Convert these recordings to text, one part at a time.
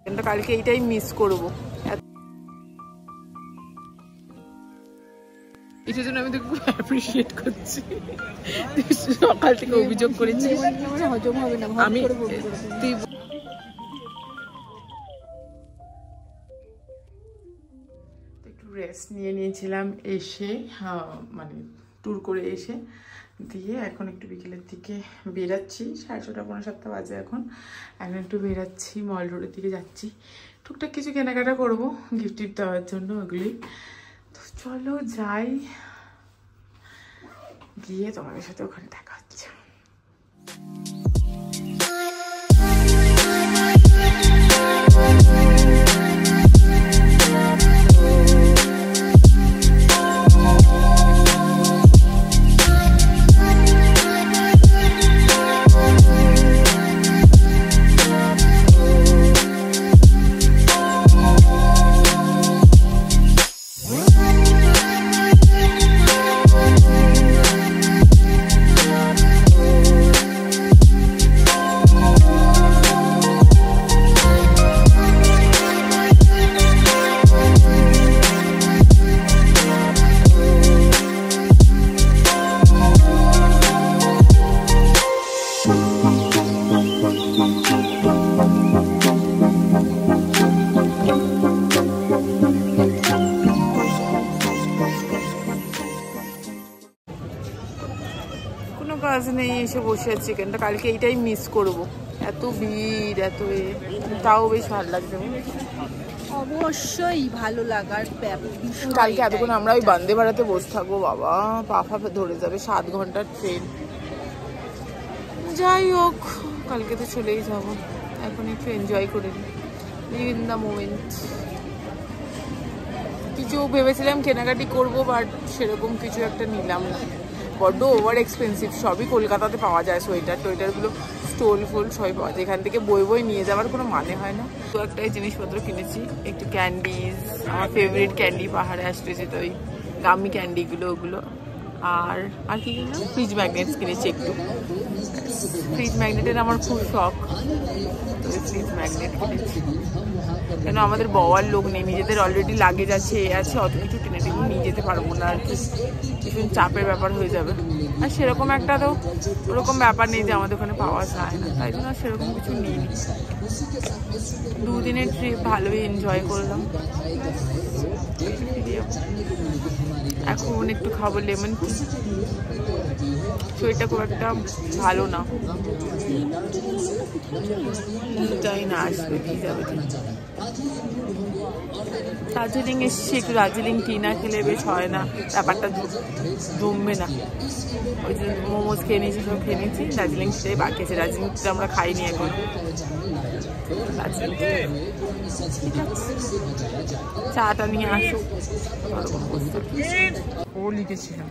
কিন্তু কালকে এইটাই মিস করবো। এটার জন্য আমি তো খুব অ্যাপ্রিশিয়েট করছি। সকাল থেকে অভিযোগ করেছি হজম হবে না, আমি তুই একটু রেস্ট নিয়ে নিয়েছিলাম এসে, মানে ট্যুর করে এসে দিয়ে এখন একটু বিকেলের দিকে বেরাচ্ছি। 6:30 পৌনে 7 বাজে এখন একটু বেরাচ্ছি, মল রোডের দিকে যাচ্ছি। টুকটাক কিছু কেনাকাটা করবো গিফট টিফট দেওয়ার জন্য, ওগুলি। তো চলো যাই, গিয়ে তোমাদের সাথে ওখানে দেখা হচ্ছে। কাজ নেই, এসে বসে আছি। চিকেনটা কালকে এইটাই মিস করবো, এত ভিড় এত তাও বেশ ভালো লাগছে। অবশ্যই ভালো লাগার ব্যাপার। কালকে এতক্ষণ আমরা ওই বন্দে ভারতে বসে থাকবো, বাবা পা ফা ধরে যাবে, 7 ঘন্টার ট্রেন। যাই হোক, কালকে তো চলেই যাবো, এখন একটু এনজয় করে নিই, লিভ ইন দ্য মোমেন্ট। কিছু ভেবেছিলাম কেনাকাটি করবো, বাট সেরকম কিছু একটা নিলাম না, বড্ড ওভার এক্সপেন্সিভ। সবই কলকাতাতে পাওয়া যায়, সোয়েটার টোয়েটারগুলো স্টোল ফোল সবই পাওয়া যায়, এখান থেকে বই বই নিয়ে যাওয়ার কোনো মানে হয় না। তো একটা জিনিসপত্র কিনেছি, একটু ক্যান্ডিজ, আমার ফেভারিট ক্যান্ডি পাহাড়ে আসতে যেত, ওই গামি ক্যান্ডিগুলো ওগুলো। আর কি কিনলাম, ফ্রিজ ম্যাগনেটস কিনেছি একটু। ফ্রিজ ম্যাগনেটের আমার খুব শখ, তো ওই ফ্রিজ ম্যাগনেট কিনেছি। কেন আমাদের বওয়ার লোক নেই, নিজেদের অলরেডি লাগেজ আছে, অত কিছু টেনে টেনে নিয়ে যেতে পারবো না আর কি, ভীষণ চাপের ব্যাপার হয়ে যাবে। আর সেরকম একটা তো ওরকম ব্যাপার নেই যে আমাদের ওখানে পাওয়া যায় না, তাই জন্য সেরকম কিছু নিইনি। 2 দিনের ট্রিপ ভালোই এনজয় করলাম। এখন একটু খাবো লেমন টি, শরীরটা খুব একটা ভালো না, যাই না আসবে কি যাবে। দার্জিলিং এসেছি, একটু দার্জিলিং টি না খেলে বেশ হয় না, ব্যাপারটা জমবে না। ওই যে মোমোজ খেয়ে নিয়েছি, সব খেয়ে নিয়েছি, দার্জিলিং টিটাই বাকি আছে। দার্জিলিং টিটা আমরা খাইনি এখন। দার্জিলিং ঠিক আছে, চাটা নিয়ে আসুক, ও লিখেছিলাম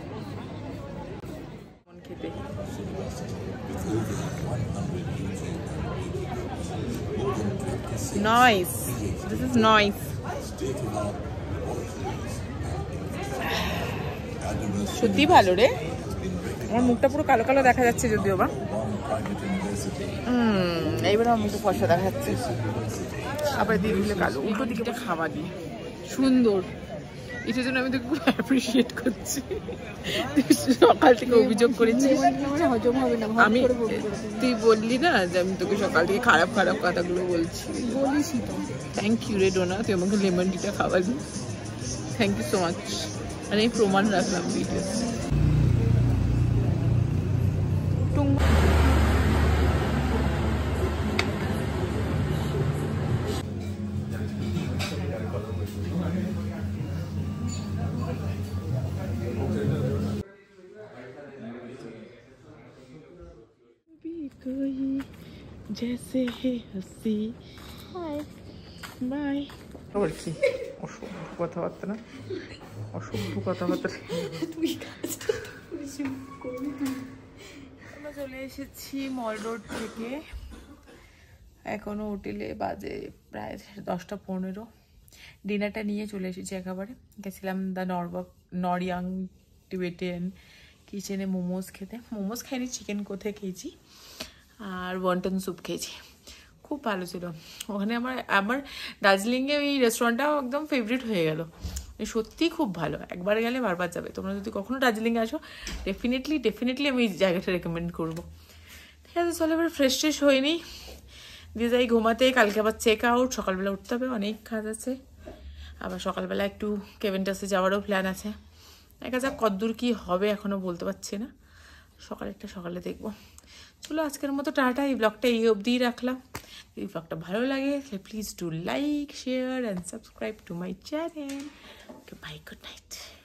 খেতে। Nice. This is nice. সত্যি ভালো রে, আমার মুখটা পুরো কালো কালো দেখা যাচ্ছে যদিও বা। এইবার আমার মুখটা ফর্সা দেখা যাচ্ছে, আবার দিয়ে দিলে কালো। উল্টো দিকটা খাওয়া দিয়ে সুন্দর, এটার জন্য আমি তো খুব অ্যাপ্রিশিয়েট করছি। সকাল থেকে অভিযোগ করেছি হজম হবে না, আমি তুই বললি না যে আমি তোকে সকাল থেকে খারাপ খারাপ কথাগুলো বলছি, বলিসই তো। থ্যাংক ইউ রে ডোনা, তুই আমাকে লেমন টিটা খাওয়ালি, থ্যাংক ইউ সো মাচ। মানে এই প্রমাণ রাখলাম ভিডিও। जैसे है हंसी बाय। আবার কি অসভ্য কথাবার্তা না, অসভ্য কথাবার্তা। আমরা চলে এসেছি মল রোড থেকে, এখনো হোটেলে বাজে প্রায় 10টা 15। ডিনারটা নিয়ে চলে এসেছি একেবারে। গেছিলাম দ্য নরিয়াং টিবেটিয়ান কিচেনে মোমোজ খেতে। মোমোজ খাইনি, চিকেন কোথায় খেয়েছি, আর ওয়ান্টন স্যুপ খেয়েছি। খুব ভালো ছিল ওখানে। আমার আমার দার্জিলিংয়ে ওই রেস্টুরেন্টটাও একদম ফেভারিট হয়ে গেল, সত্যিই খুব ভালো, একবার গেলে বারবার যাবে। তোমরা যদি কখনো দার্জিলিংয়ে আসো ডেফিনেটলি আমি এই জায়গাটা রেকমেন্ড করবো। ঠিক আছে, চলো এবার ফ্রেশ ট্রেশ হয়নি, দিয়ে যাই ঘুমাতে। কালকে আবার চেক আউট, সকালবেলা উঠতে হবে, অনেক কাজ আছে। আবার সকালবেলা একটু কেভেন্টাসে যাওয়ারও প্ল্যান আছে। দেখা যাক কতদূর কী হবে, এখনও বলতে পারছি না, সকালে দেখবো। চলো আজকের মতো টাটা, এই ব্লগটা এই অবধিই রাখলাম। এই ব্লগটা ভালো লাগে please do like, share and subscribe to my channel. Okay, bye, good night.